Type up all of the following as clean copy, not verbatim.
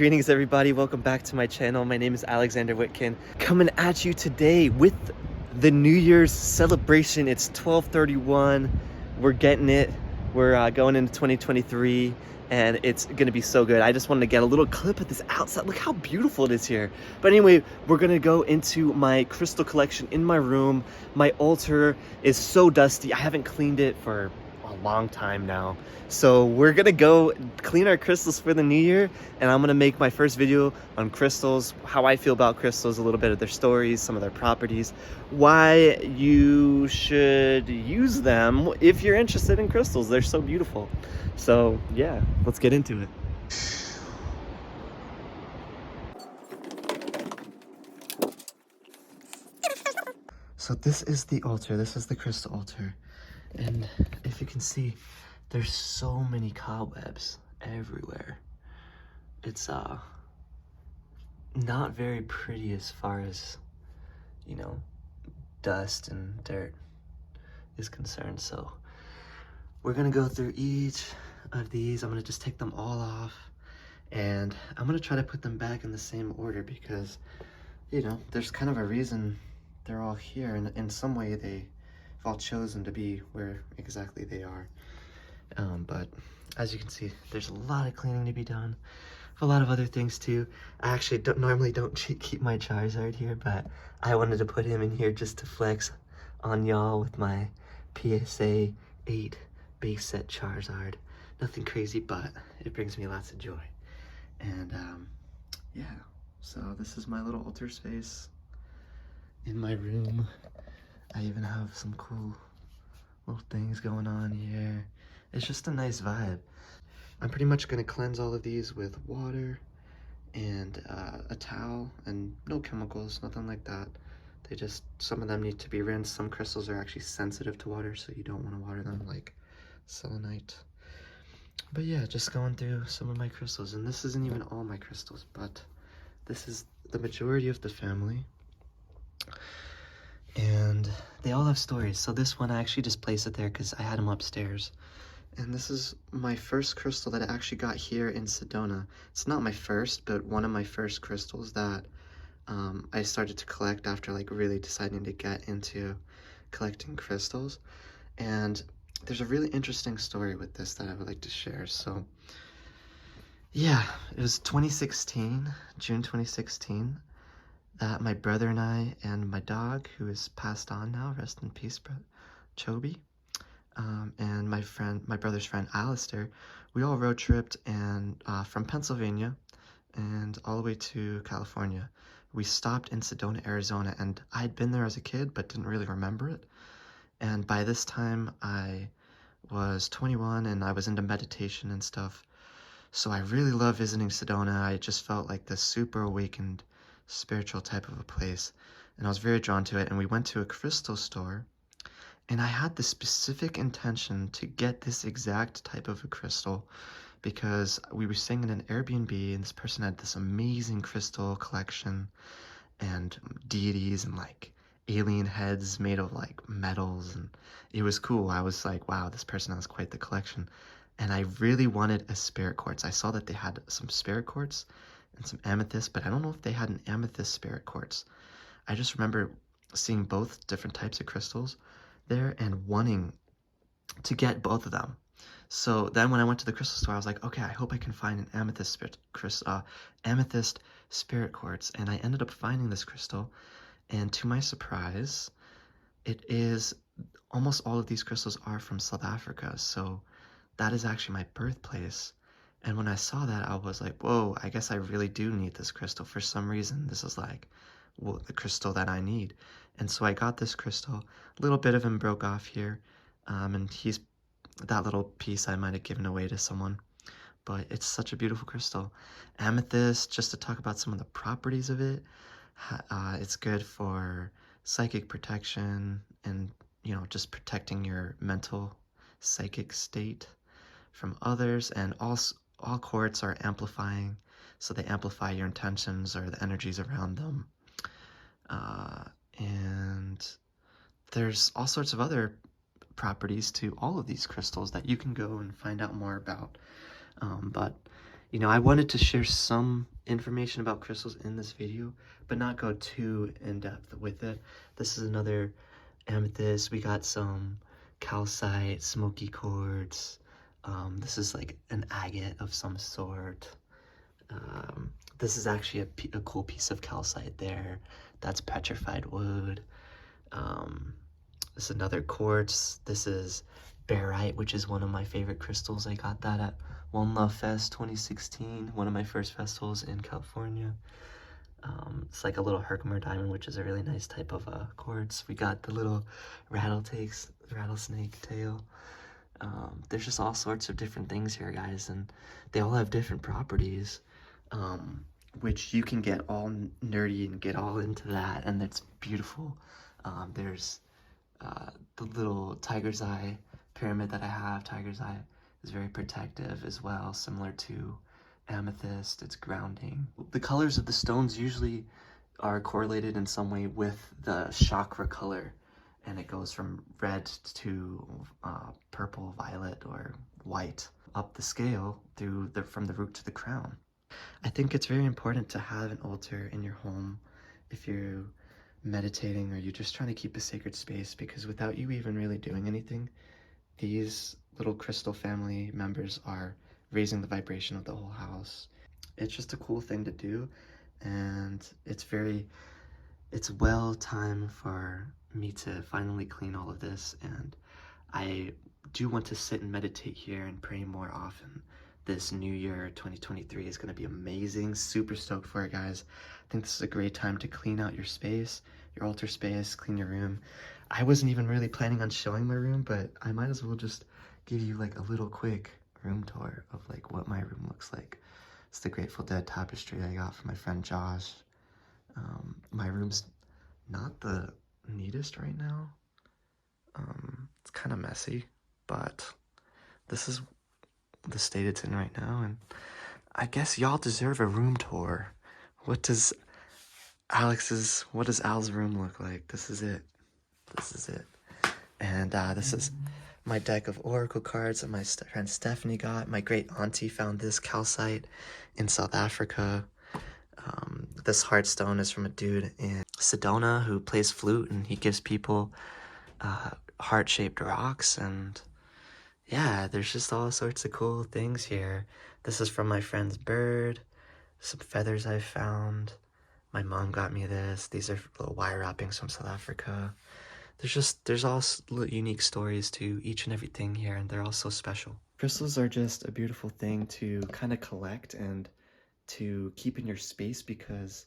Greetings everybody, welcome back to my channel. My name is Alexander Witkin, coming at you today with the New Year's celebration. It's 12/31, we're getting it, we're going into 2023 and it's gonna be so good. I just wanted to get a little clip of this outside. Look how beautiful it is here. But anyway, we're gonna go into my crystal collection in my room. My altar is so dusty, I haven't cleaned it for a long time now. So we're gonna go clean our crystals for the new year, and I'm gonna make my first video on crystals, how I feel about crystals, a little bit of their stories, some of their properties, why you should use them if you're interested in crystals. They're so beautiful. So yeah, let's get into it. So this is the altar, this is the crystal altar. And if you can see, there's so many cobwebs everywhere. It's not very pretty as far as, you know, dust and dirt is concerned. So we're gonna go through each of these. I'm gonna just take them all off and I'm gonna try to put them back in the same order because, you know, there's kind of a reason they're all here, and in some way they've all chosen to be where exactly they are. But as you can see, there's a lot of cleaning to be done. A lot of other things too. I actually normally don't keep my Charizard here, but I wanted to put him in here just to flex on y'all with my PSA 8 base set Charizard. Nothing crazy, but it brings me lots of joy. And yeah, so this is my little altar space in my room. I even have some cool little things going on here. It's just a nice vibe. I'm pretty much gonna cleanse all of these with water and a towel, and no chemicals, nothing like that. They just, some of them need to be rinsed. Some crystals are actually sensitive to water, so you don't want to water them, like selenite. But yeah, just going through some of my crystals, and this isn't even all my crystals, but this is the majority of the family. And they all have stories. So this one, I actually just placed it there because I had them upstairs. And this is my first crystal that I actually got here in Sedona. It's not my first, but one of my first crystals that I started to collect after like really deciding to get into collecting crystals. And there's a really interesting story with this that I would like to share. So yeah, it was 2016, June 2016, that my brother and I and my dog, who is passed on now, rest in peace, Chobi, and my brother's friend Alistair, we all road tripped and from Pennsylvania and all the way to California. We stopped in Sedona, Arizona, and I'd been there as a kid but didn't really remember it. And by this time I was 21 and I was into meditation and stuff. So I really love visiting Sedona. I just felt like this super awakened spiritual type of a place, and I was very drawn to it. And we went to a crystal store, and I had the specific intention to get this exact type of a crystal because we were staying in an Airbnb, and this person had this amazing crystal collection and deities and like alien heads made of like metals, and it was cool. I was like, wow, this person has quite the collection. And I really wanted a spirit quartz. I saw that they had some spirit quartz and some amethyst, but I don't know if they had an amethyst spirit quartz. I just remember seeing both different types of crystals there and wanting to get both of them. So then when I went to the crystal store, I was like, okay, I hope I can find an amethyst spirit quartz. And I ended up finding this crystal, and to my surprise, it is, almost all of these crystals are from South Africa. So that is actually my birthplace. And when I saw that, I was like, whoa, I guess I really do need this crystal. For some reason, this is like, well, the crystal that I need. And so I got this crystal. A little bit of him broke off here. And that little piece I might have given away to someone. But it's such a beautiful crystal. Amethyst, just to talk about some of the properties of it, it's good for psychic protection and, you know, just protecting your mental psychic state from others. And all quartz are amplifying, so they amplify your intentions or the energies around them. And there's all sorts of other properties to all of these crystals that you can go and find out more about. But You know, I wanted to share some information about crystals in this video, but not go too in-depth with it. This is another amethyst. We got some calcite, smoky quartz. This is like an agate of some sort. This is actually a cool piece of calcite there. That's petrified wood. This is another quartz. This is barite, which is one of my favorite crystals. I got that at One Love Fest 2016, one of my first festivals in California. It's like a little Herkimer diamond, which is a really nice type of quartz. We got the little rattlesnake tail. There's just all sorts of different things here, guys, and they all have different properties, which you can get all nerdy and get all into that, and it's beautiful. There's the little tiger's eye pyramid that I have. Tiger's eye is very protective as well, similar to amethyst. It's grounding. The colors of the stones usually are correlated in some way with the chakra color, and it goes from red to purple, violet, or white up the scale from the root to the crown. I think it's very important to have an altar in your home if you're meditating or you're just trying to keep a sacred space, because without you even really doing anything, these little crystal family members are raising the vibration of the whole house. It's just a cool thing to do, and it's well time for me to finally clean all of this, and I do want to sit and meditate here and pray more often. This new year 2023 is going to be amazing. Super stoked for it, guys. I think this is a great time to clean out your space, your altar space, clean your room. I wasn't even really planning on showing my room, but I might as well just give you like a little quick room tour of like what my room looks like. It's the Grateful Dead tapestry I got from my friend Josh. My room's not the neatest right now. It's kind of messy, but this is the state it's in right now, and I guess y'all deserve a room tour. What does Al's room look like? This is it. And this is my deck of oracle cards that my friend Stephanie got. My great auntie found this calcite in South Africa. This heartstone is from a dude in Sedona who plays flute, and he gives people heart-shaped rocks. And yeah, there's just all sorts of cool things here. This is from my friend's bird. Some feathers I found. My mom got me this. These are little wire wrappings from South Africa. There's all unique stories to each and everything here, and they're all so special. Crystals are just a beautiful thing to kind of collect and to keep in your space, because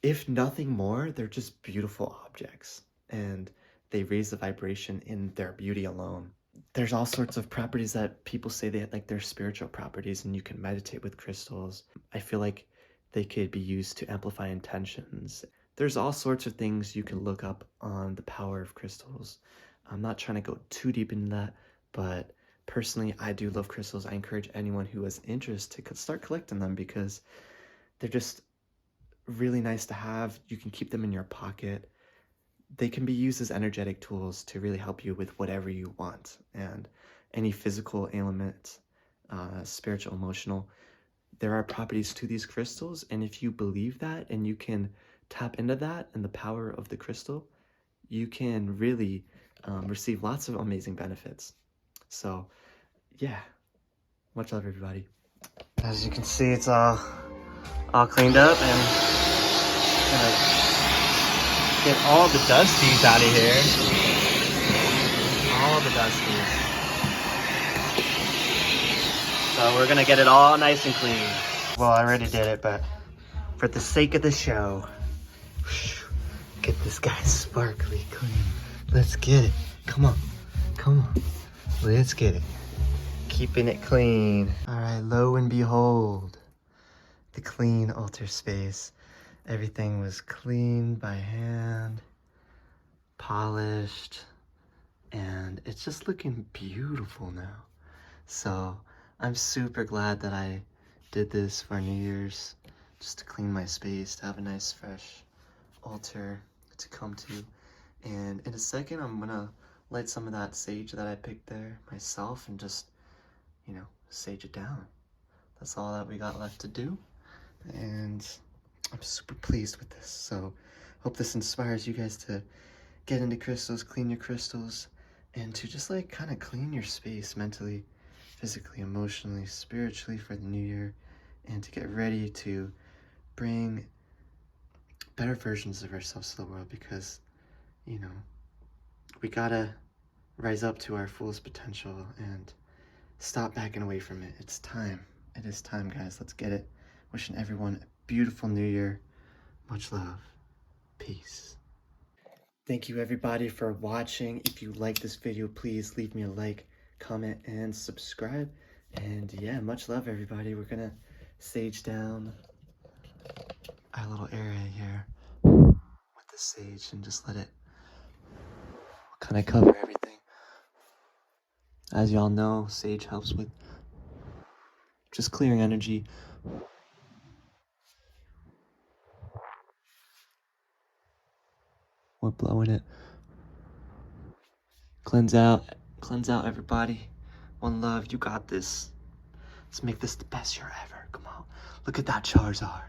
if nothing more, they're just beautiful objects, and they raise the vibration in their beauty alone. There's all sorts of properties that people say they're spiritual properties, and you can meditate with crystals. I feel like they could be used to amplify intentions. There's all sorts of things you can look up on the power of crystals. I'm not trying to go too deep into that, but personally, I do love crystals. I encourage anyone who has interest to start collecting them, because they're just really nice to have. You can keep them in your pocket. They can be used as energetic tools to really help you with whatever you want, and any physical ailment, spiritual, emotional. There are properties to these crystals, and if you believe that and you can tap into that and the power of the crystal, you can really receive lots of amazing benefits. So yeah, much love, everybody. As you can see, it's all cleaned up, and gonna get all the dusties out of here. All the dusties. So we're gonna get it all nice and clean. Well, I already did it, but for the sake of the show, get this guy sparkly clean. Let's get it. Come on. Let's get it. Keeping it clean. All right, lo and behold, the clean altar space. Everything was cleaned by hand, polished, and it's just looking beautiful now. So I'm super glad that I did this for New Year's, just to clean my space, to have a nice fresh altar to come to. And in a second, I'm gonna light some of that sage that I picked there myself and just, sage it down. That's all that we got left to do. And I'm super pleased with this. So hope this inspires you guys to get into crystals, clean your crystals, and to just like kind of clean your space mentally, physically, emotionally, spiritually for the new year, and to get ready to bring better versions of ourselves to the world, because, you know, we gotta rise up to our fullest potential and stop backing away from it. It's time. It is time, guys. Let's get it. Wishing everyone a beautiful new year. Much love. Peace. Thank you everybody for watching. If you like this video, please leave me a like, comment, and subscribe. And yeah, much love everybody. We're gonna sage down our little area here with the sage and just let it kind of cover everything. As y'all know, sage helps with just clearing energy. We're blowing it. Cleanse out everybody. One love, you got this. Let's make this the best year ever. Come on, look at that Charizard.